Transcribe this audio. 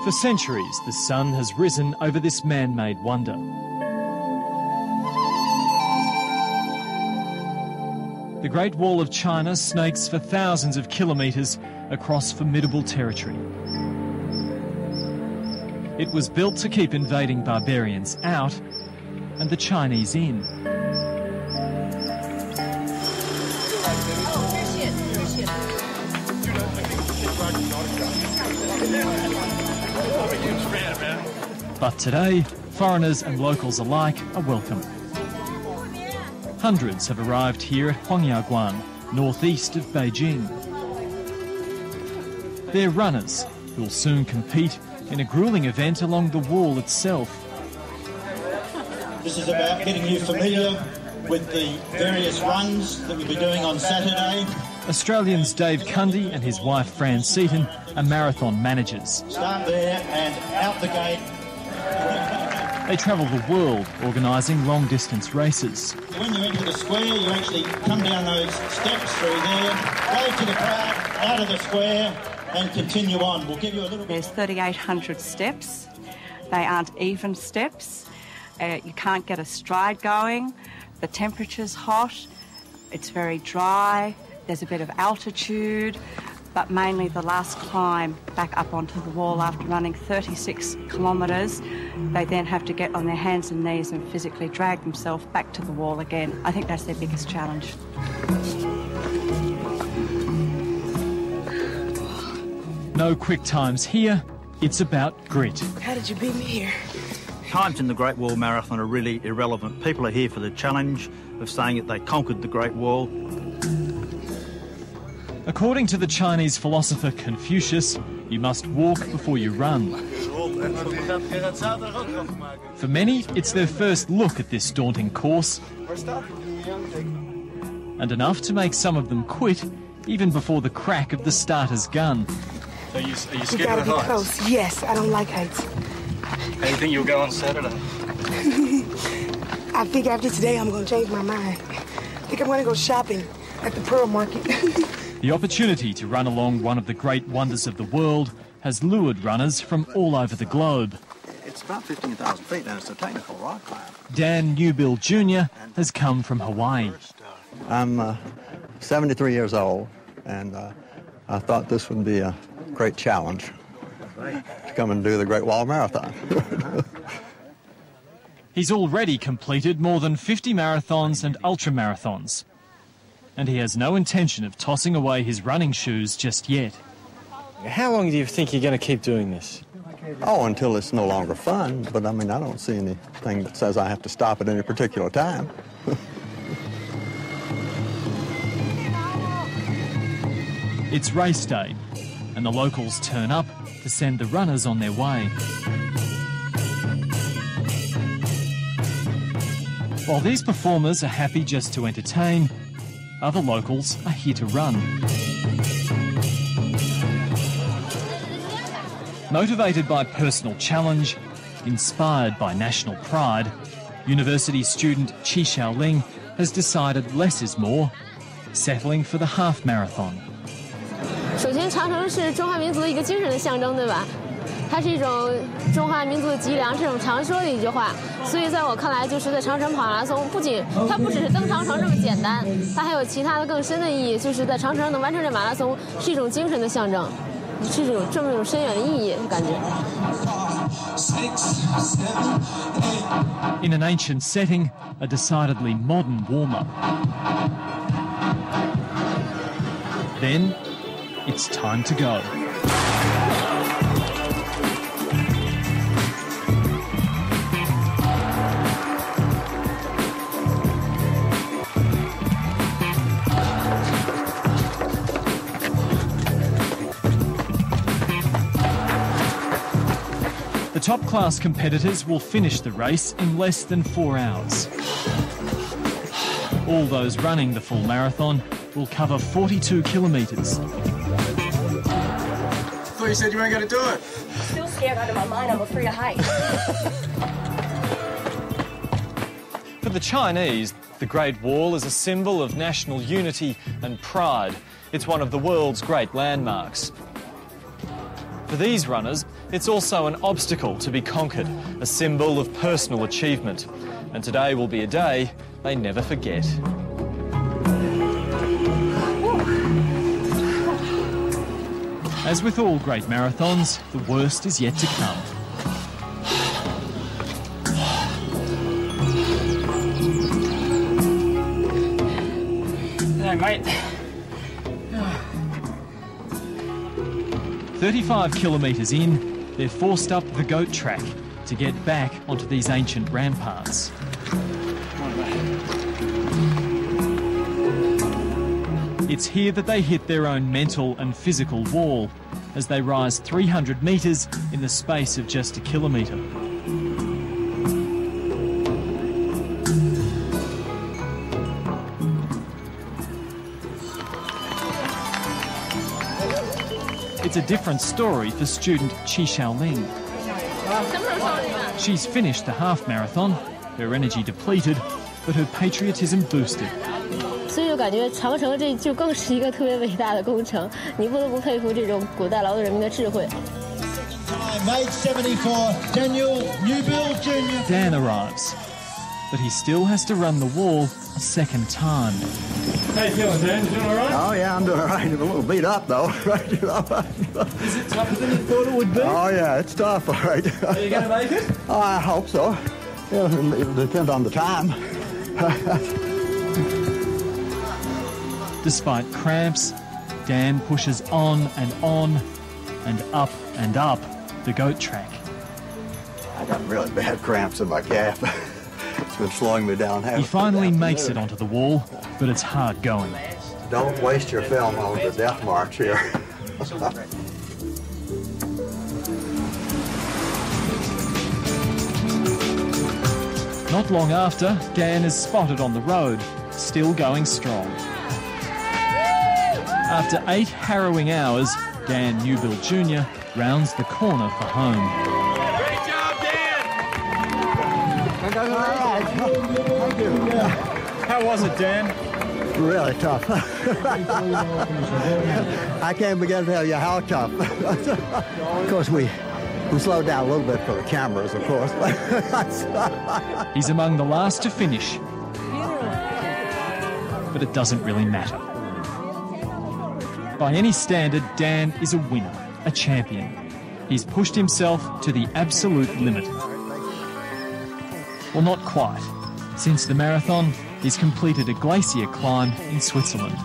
For centuries, the sun has risen over this man-made wonder. The Great Wall of China snakes for thousands of kilometres across formidable territory. It was built to keep invading barbarians out and the Chinese in. But today, foreigners and locals alike are welcome. Hundreds have arrived here at Huangyaguan, northeast of Beijing. They're runners who will soon compete in a gruelling event along the wall itself. This is about getting you familiar with the various runs that we'll be doing on Saturday. Australians Dave Cundy and his wife Fran Seaton are marathon managers. Start there and out the gate. They travel the world organising long-distance races. When you enter the square, you actually come down those steps through there, go to the crowd, out of the square, and continue on. We'll give you a little bit. There's 3,800 steps. They aren't even steps. You can't get a stride going. The temperature's hot. It's very dry. There's a bit of altitude, but mainly the last climb back up onto the wall after running 36 kilometres. They then have to get on their hands and knees and physically drag themselves back to the wall again. I think that's their biggest challenge. No quick times here, it's about grit. How did you beat me here? Times in the Great Wall Marathon are really irrelevant. People are here for the challenge of saying that they conquered the Great Wall. According to the Chinese philosopher Confucius, you must walk before you run. For many, it's their first look at this daunting course, and enough to make some of them quit even before the crack of the starter's gun. So are you scared of heights? Close. Yes, I don't like heights. How do you think you'll go on Saturday? I think after today I'm going to change my mind. I think I'm going to go shopping at the Pearl Market. The opportunity to run along one of the great wonders of the world has lured runners from all over the globe. It's about 15,000 feet and it's a technical rock climb. Dan Newbill Jr. has come from Hawaii. I'm 73 years old and I thought this would be a great challenge to come and do the Great Wall Marathon. He's already completed more than 50 marathons and ultramarathons. And he has no intention of tossing away his running shoes just yet. How long do you think you're going to keep doing this? Oh, until it's no longer fun, but I mean, I don't see anything that says I have to stop at any particular time. It's race day, and the locals turn up to send the runners on their way. While these performers are happy just to entertain, other locals are here to run. Motivated by personal challenge, inspired by national pride, university student Qi Xiaoling has decided less is more, settling for the half marathon. 首先，长城是中华民族的一个精神的象征，对吧？它是一种中华民族的脊梁，这种常说的一句话。所以在我看来，就是在长城跑马拉松，它不只是登长城这么简单，它还有其他的更深的意义。就是在长城能完成这马拉松，是一种精神的象征，是一种这么一种深远的意义，感觉。In an ancient setting, a decidedly modern warm-up. Then, it's time to go. The top-class competitors will finish the race in less than 4 hours. All those running the full marathon will cover 42 kilometres. I thought you said you weren't going to do it. I'm still scared out of my mind. I'm afraid of heights. For the Chinese, the Great Wall is a symbol of national unity and pride. It's one of the world's great landmarks. For these runners, it's also an obstacle to be conquered, a symbol of personal achievement. And today will be a day they never forget. As with all great marathons, the worst is yet to come. Hey, mate. 35 kilometres in, they're forced up the goat track to get back onto these ancient ramparts. It's here that they hit their own mental and physical wall as they rise 300 metres in the space of just a kilometre. It's a different story for student Qi Xiaoling. She's finished the half marathon, her energy depleted, but her patriotism boosted. 所以我感觉长城这就更是一个特别伟大的工程，你不得不佩服这种古代劳动人民的智慧。Dan arrives, but he still has to run the wall a second time. How you feeling, Dan? You doing all right? Oh, yeah, I'm doing all right. I'm a little beat up, though. Is it tougher than you thought it would be? Oh, yeah, it's tough, all right. Are you going to make it? Oh, I hope so. It'll depend on the time. Despite cramps, Dan pushes on and up the goat track. I got really bad cramps in my calf. It's been slowing me down. He finally makes it onto the wall, but it's hard going. Don't waste your film on the death march here. Not long after, Dan is spotted on the road, still going strong. After 8 harrowing hours, Dan Newbill Jr. rounds the corner for home. Great job, Dan! How was it, Dan? Really tough. I can't begin to tell you how tough. Of course, we slowed down a little bit for the cameras, of course. He's among the last to finish. But it doesn't really matter. By any standard, Dan is a winner, a champion. He's pushed himself to the absolute limit. Well, not quite. Since the marathon, he's completed a glacier climb in Switzerland.